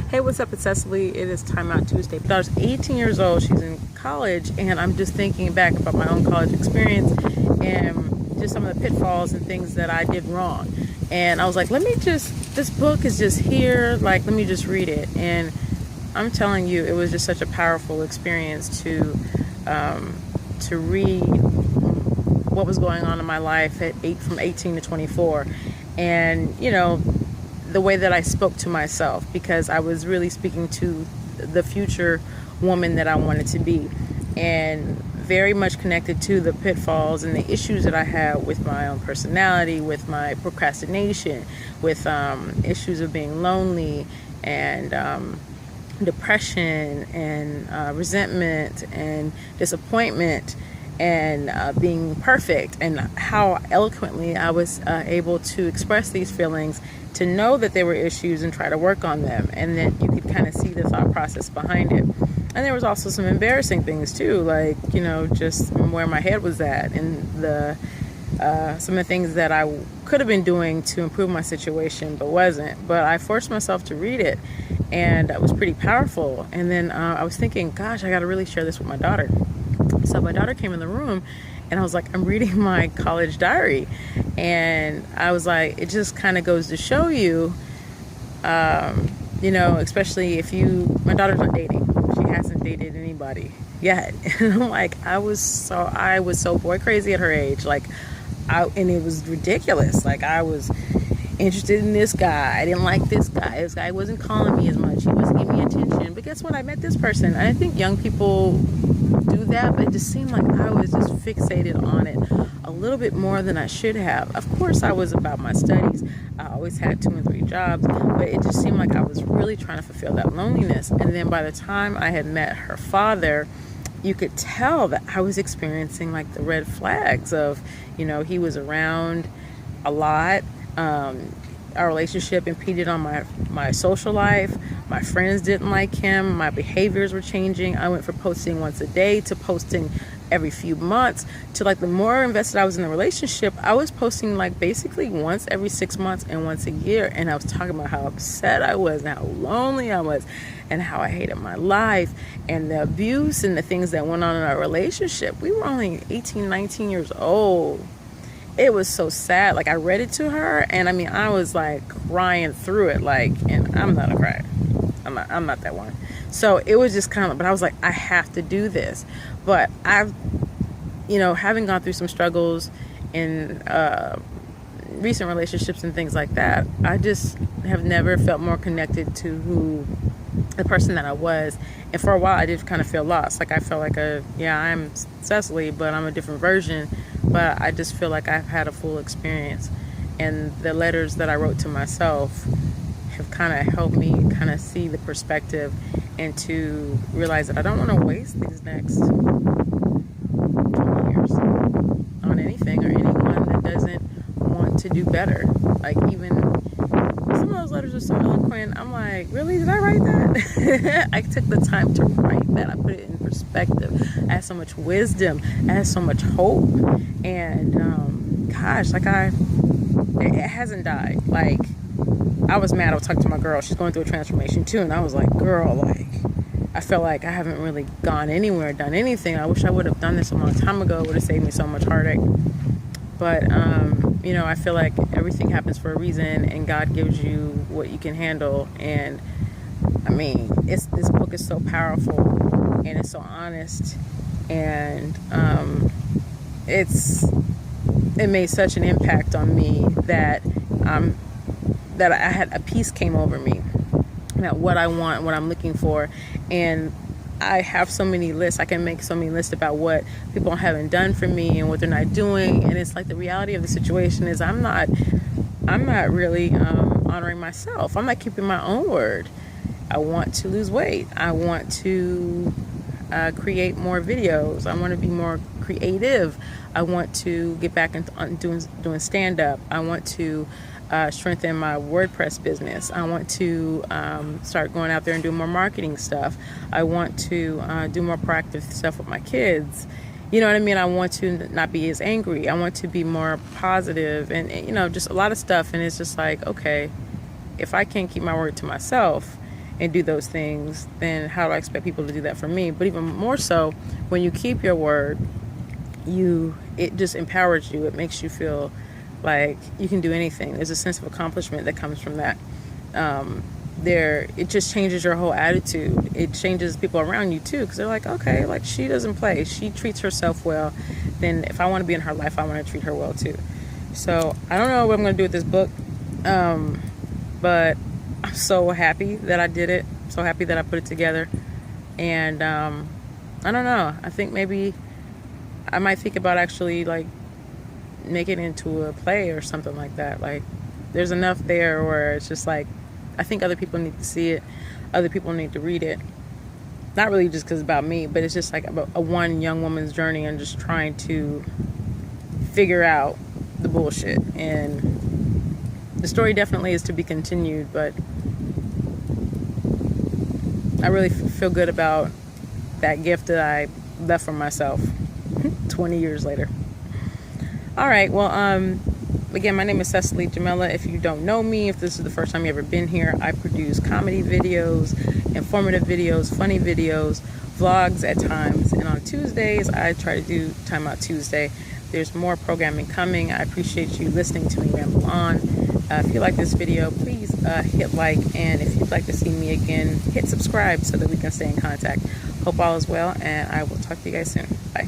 Hey, what's up? It's Cecily. It is Time Out Tuesday. But I was 18 years old. She's in college, and I'm just thinking back about my own college experience and just some of the pitfalls and things that I did wrong. And I was like, this book is just here. Like, let me just read it. And I'm telling you, it was just such a powerful experience to read what was going on in my life from 18 to 24. And, the way that I spoke to myself, because I was really speaking to the future woman that I wanted to be, and very much connected to the pitfalls and the issues that I had with my own personality, with my procrastination, with issues of being lonely and depression and resentment and disappointment and being perfect, and how eloquently I was able to express these feelings, to know that there were issues and try to work on them, and then you could kind of see the thought process behind it. And there was also some embarrassing things too, like just where my head was at, and some of the things that I could have been doing to improve my situation but wasn't. But I forced myself to read it, and it was pretty powerful. And then I was thinking, gosh, I got to really share this with my daughter. So my daughter came in the room, and I was like, I'm reading my college diary. And I was like, it just kind of goes to show you, especially if my daughter's not dating. She hasn't dated anybody yet. And I'm like, I was so boy crazy at her age. And it was ridiculous. Like, I was interested in this guy. I didn't like this guy. This guy wasn't calling me as much. He wasn't giving me attention. But guess what? I met this person. I think young people do that, but it just seemed like I was just fixated on it a little bit more than I should have. Of course, I was about my studies. I always had 2 and 3 jobs, but it just seemed like I was really trying to fulfill that loneliness. And then by the time I had met her father, you could tell that I was experiencing like the red flags of, he was around a lot. Our relationship impeded on my social life. My friends didn't like him. My behaviors were changing. I went from posting once a day to posting every few months, to the more invested I was in the relationship, I was posting basically once every 6 months and once a year. And I was talking about how upset I was and how lonely I was and how I hated my life and the abuse and the things that went on in our relationship. We were only 18, 19 years old. It was so sad. I read it to her, and I was crying through it, and I'm not a crier. I'm not that one. So it was just but I was like, I have to do this. But I've, having gone through some struggles in recent relationships and things like that, I just have never felt more connected to the person that I was. And for a while, I did kind of feel lost. I felt like I'm Cecily, but I'm a different version. But I just feel like I've had a full experience. And the letters that I wrote to myself have kind of helped me kind of see the perspective and to realize that I don't want to waste these next 20 years on anything or anyone that doesn't want to do better. Even some of those letters are so eloquent. I'm like, really? Did I write that? I took the time to write that. I put it in perspective. I had so much wisdom. I had so much hope. And gosh, it hasn't died. I was mad. I was talking to my girl. She's going through a transformation too. And I was like, girl, I feel like I haven't really gone anywhere, done anything. I wish I would have done this a long time ago. It would have saved me so much heartache. But, I feel like everything happens for a reason, and God gives you what you can handle. And this book is so powerful, and it's so honest, and it made such an impact on me that I had a peace came over me about what I want, what I'm looking for. And I have so many lists. I can make so many lists about what people haven't done for me and what they're not doing. And it's the reality of the situation is I'm not really honoring myself. I'm not keeping my own word. I want to lose weight. I want to create more videos. I want to be more creative. I want to get back into doing stand-up. I want to strengthen my WordPress business. I want to start going out there and do more marketing stuff. I want to do more proactive stuff with my kids. You know what I mean? I want to not be as angry. I want to be more positive and just a lot of stuff. And it's just okay, if I can't keep my word to myself and do those things, then how do I expect people to do that for me? But even more so, when you keep your word, it just empowers you. It makes you feel like you can do anything. There's a sense of accomplishment that comes from that. It just changes your whole attitude. It changes people around you too, because they're like, okay, like she doesn't play, she treats herself well, then if I want to be in her life, I want to treat her well too. So I don't know what I'm going to do with this book, but I'm so happy that I did it, so happy that I put it together. And I don't know, I think maybe I might think about actually like making it into a play or something like that. Like there's enough there where it's just like, I think other people need to see it, other people need to read it. Not really just because it's about me, but it's just like about a one young woman's journey and just trying to figure out the bullshit. And the story definitely is to be continued, but I really feel good about that gift that I left for myself 20 years later. All right, well, again, my name is Cecily Jamela. If you don't know me, if this is the first time you've ever been here, I produce comedy videos, informative videos, funny videos, vlogs at times. And on Tuesdays, I try to do Time Out Tuesday. There's more programming coming. I appreciate you listening to me ramble on. If you like this video, please hit like. And if you'd like to see me again, hit subscribe so that we can stay in contact. Hope all is well, and I will talk to you guys soon. Bye.